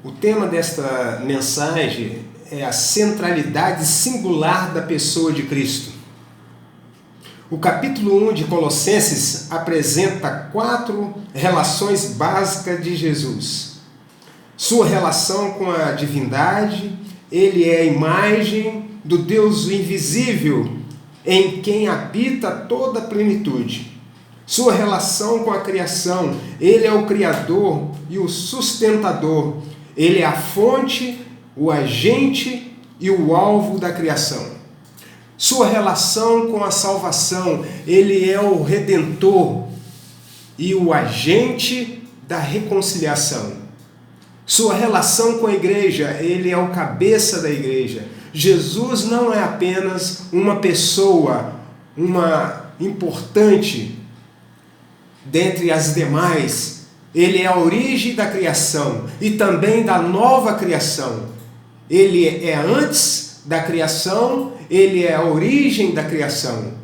O tema desta mensagem é a centralidade singular da pessoa de Cristo. O capítulo 1 de Colossenses apresenta 4 relações básicas de Jesus. Sua relação com a divindade, ele é a imagem do Deus invisível em quem habita toda a plenitude. Sua relação com a criação, ele é o Criador e o sustentador. Ele é a fonte, o agente e o alvo da criação. Sua relação com a salvação, ele é o Redentor e o agente da reconciliação. Sua relação com a igreja, ele é o cabeça da igreja. Jesus não é apenas uma pessoa, uma importante dentre as demais. Ele é a origem da criação e também da nova criação. Ele é antes da criação, ele é a origem da criação.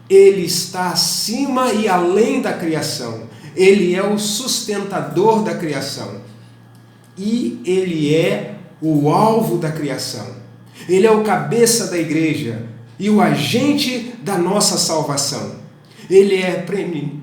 Ele está acima e além da criação. Ele é o sustentador da criação. E ele é o alvo da criação. Ele é o cabeça da igreja e o agente da nossa salvação. Ele é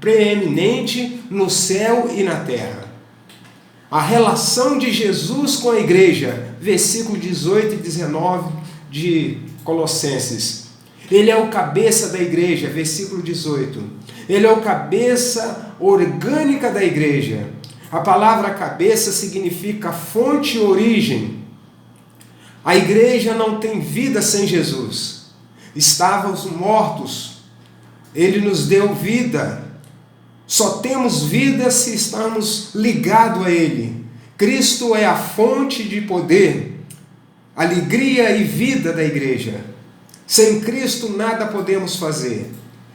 preeminente no céu e na terra. A relação de Jesus com a igreja, versículo 18 e 19 de Colossenses. Ele é o cabeça da igreja, versículo 18. Ele é o cabeça orgânica da igreja. A palavra cabeça significa fonte e origem. A igreja não tem vida sem Jesus. Estávamos mortos. Ele nos deu vida. Só temos vida se estamos ligados a Ele. Cristo é a fonte de poder, alegria e vida da igreja. Sem Cristo nada podemos fazer.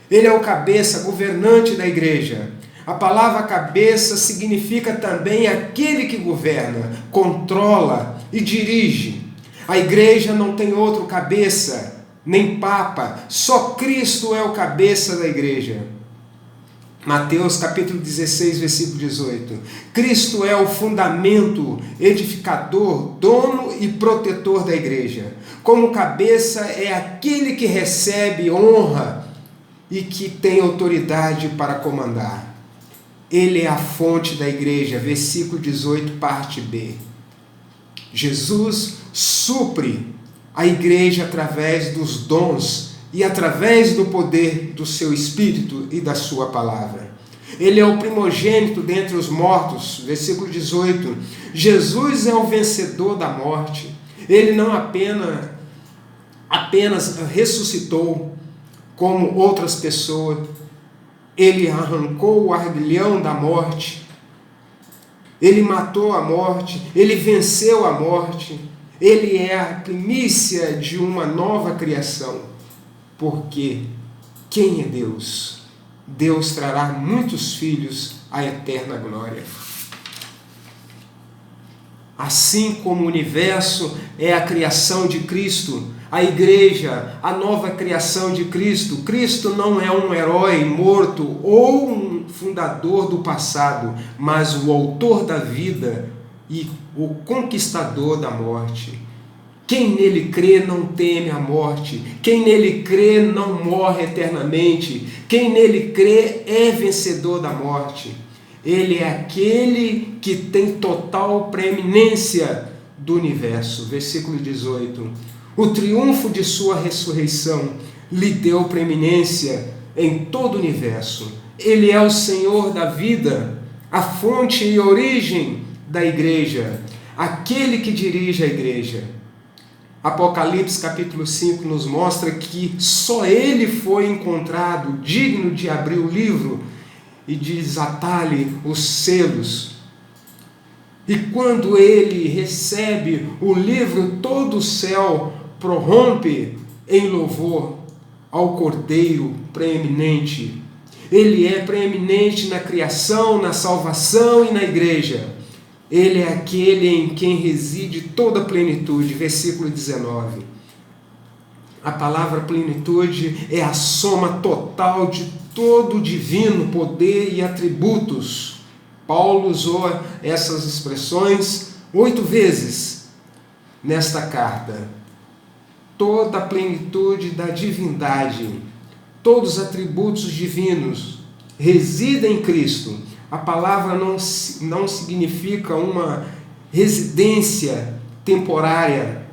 Ele é o cabeça, governante da igreja. A palavra cabeça significa também aquele que governa, controla e dirige. A igreja não tem outro cabeça, nem papa, só Cristo é o cabeça da igreja. Mateus capítulo 16, versículo 18. Cristo é o fundamento, edificador, dono e protetor da igreja. Como cabeça é aquele que recebe honra e que tem autoridade para comandar. Ele é a fonte da igreja, versículo 18, parte B. Jesus supre a igreja através dos dons e através do poder do seu Espírito e da sua palavra. Ele é o primogênito dentre os mortos, versículo 18. Jesus é o vencedor da morte. Ele não apenas ressuscitou como outras pessoas. Ele arrancou o aguilhão da morte. Ele matou a morte. Ele venceu a morte. Ele é a primícia de uma nova criação. Porque quem é Deus? Deus trará muitos filhos à eterna glória. Assim como o universo é a criação de Cristo, a igreja, a nova criação de Cristo. Cristo não é um herói morto ou um fundador do passado, mas o autor da vida e o conquistador da morte. Quem nele crê não teme a morte. Quem nele crê não morre eternamente. Quem nele crê é vencedor da morte. Ele é aquele que tem total preeminência do universo. Versículo 18. O triunfo de sua ressurreição lhe deu preeminência em todo o universo. Ele é o Senhor da vida, a fonte e origem da igreja, aquele que dirige a igreja. Apocalipse capítulo 5 nos mostra que só ele foi encontrado digno de abrir o livro e desatar-lhe os selos. E quando ele recebe o livro, todo o céu prorrompe em louvor ao Cordeiro preeminente. Ele é preeminente na criação, na salvação e na igreja. Ele é aquele em quem reside toda a plenitude. Versículo 19. A palavra plenitude é a soma total de todo o divino poder e atributos. Paulo usou essas expressões 8 vezes nesta carta. Toda a plenitude da divindade, todos os atributos divinos residem em Cristo. A palavra não significa uma residência temporária,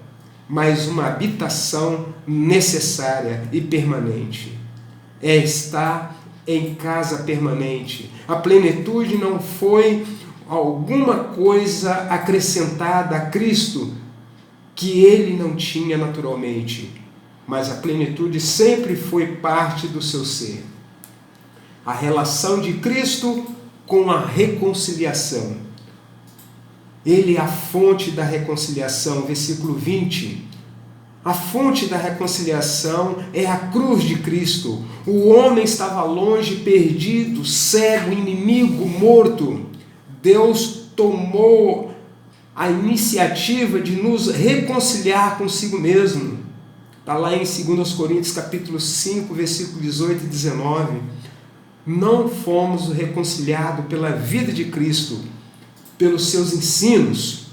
mas uma habitação necessária e permanente. É estar em casa permanente. A plenitude não foi alguma coisa acrescentada a Cristo que ele não tinha naturalmente, mas a plenitude sempre foi parte do seu ser. A relação de Cristo com a reconciliação. Ele é a fonte da reconciliação, versículo 20. A fonte da reconciliação é a cruz de Cristo. O homem estava longe, perdido, cego, inimigo, morto. Deus tomou a iniciativa de nos reconciliar consigo mesmo. Está lá em 2 Coríntios capítulo 5, versículo 18 e 19. Não fomos reconciliados pela vida de Cristo, pelos seus ensinos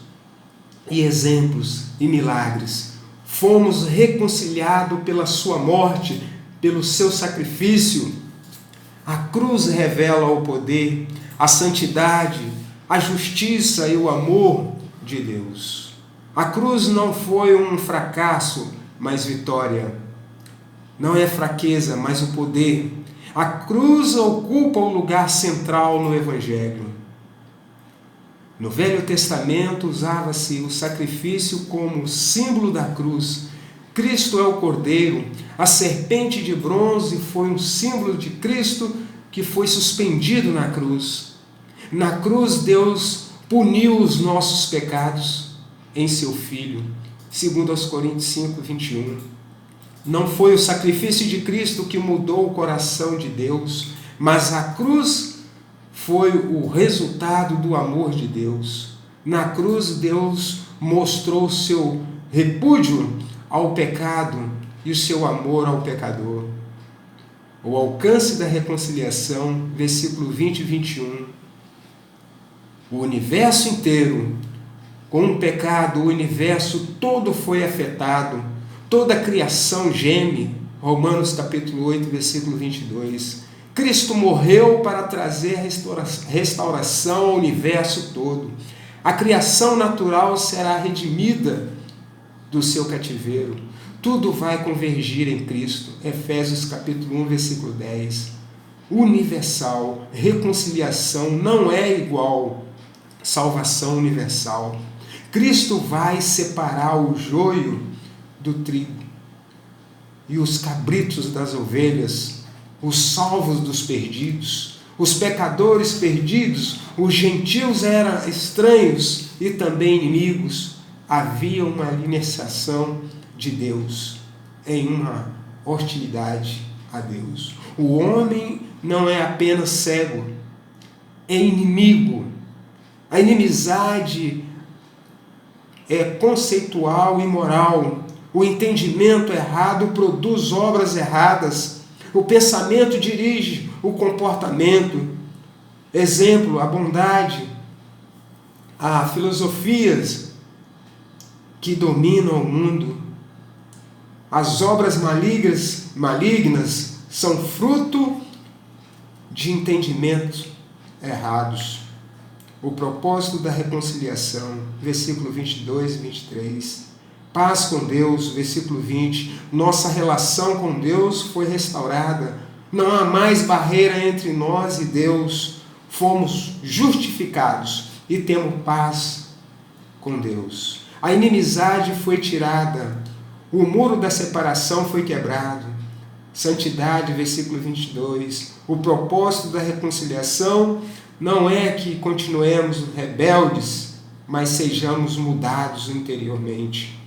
e exemplos e milagres. Fomos reconciliados pela sua morte, pelo seu sacrifício. A cruz revela o poder, a santidade, a justiça e o amor de Deus. A cruz não foi um fracasso, mas vitória. Não é fraqueza, mas o poder. A cruz ocupa um lugar central no Evangelho. No Velho Testamento usava-se o sacrifício como símbolo da cruz. Cristo é o Cordeiro. A serpente de bronze foi um símbolo de Cristo que foi suspendido na cruz. Na cruz, Deus puniu os nossos pecados em seu Filho. 2 Coríntios 5, 21. Não foi o sacrifício de Cristo que mudou o coração de Deus, mas a cruz foi o resultado do amor de Deus. Na cruz, Deus mostrou o seu repúdio ao pecado e o seu amor ao pecador. O alcance da reconciliação, versículo 20 e 21. O universo inteiro, com o pecado, o universo todo foi afetado. Toda a criação geme. Romanos capítulo 8, versículo 22. Cristo morreu para trazer restauração ao universo todo. A criação natural será redimida do seu cativeiro. Tudo vai convergir em Cristo. Efésios capítulo 1, versículo 10. Universal, reconciliação não é igual salvação universal. Cristo vai separar o joio do trigo e os cabritos das ovelhas, os salvos dos perdidos, os pecadores perdidos, os gentios eram estranhos e também inimigos. Havia uma alineação de Deus em uma hostilidade a Deus. O homem não é apenas cego, é inimigo. A inimizade é conceitual e moral. O entendimento errado produz obras erradas. O pensamento dirige o comportamento. Exemplo, a bondade, a filosofias que dominam o mundo. As obras malignas são fruto de entendimentos errados. O propósito da reconciliação, versículo 22 e 23. Paz com Deus, versículo 20. Nossa relação com Deus foi restaurada. Não há mais barreira entre nós e Deus. Fomos justificados e temos paz com Deus. A inimizade foi tirada. O muro da separação foi quebrado. Santidade, versículo 22. O propósito da reconciliação não é que continuemos rebeldes, mas sejamos mudados interiormente.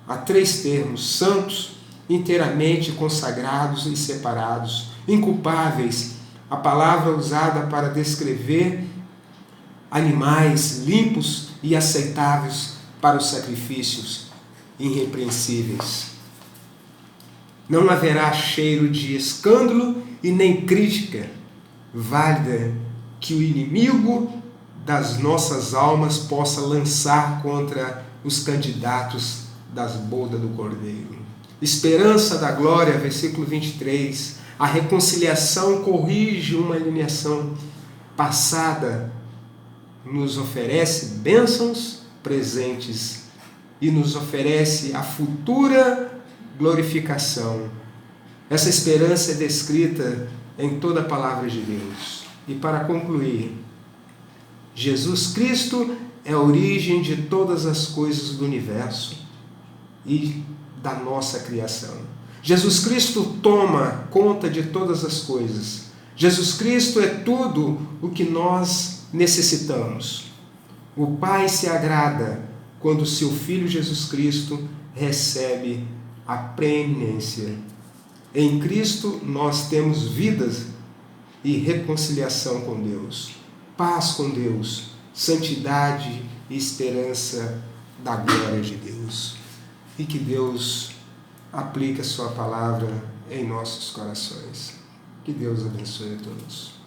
Há 3 termos: santos, inteiramente consagrados e separados, inculpáveis, a palavra usada para descrever animais limpos e aceitáveis para os sacrifícios, irrepreensíveis. Não haverá cheiro de escândalo e nem crítica válida que o inimigo das nossas almas possa lançar contra os candidatos das bodas do Cordeiro. Esperança da glória, versículo 23. A reconciliação corrige uma alienação passada, nos oferece bênçãos presentes e nos oferece a futura glorificação. Essa esperança é descrita em toda a palavra de Deus. E para concluir, Jesus Cristo é a origem de todas as coisas do universo e da nossa criação. Jesus Cristo toma conta de todas as coisas. Jesus Cristo é tudo o que nós necessitamos. O Pai se agrada quando seu Filho Jesus Cristo recebe a preeminência. Em Cristo nós temos vidas e reconciliação com Deus, paz com Deus, santidade e esperança da glória de Deus. E que Deus aplique a sua palavra em nossos corações. Que Deus abençoe a todos.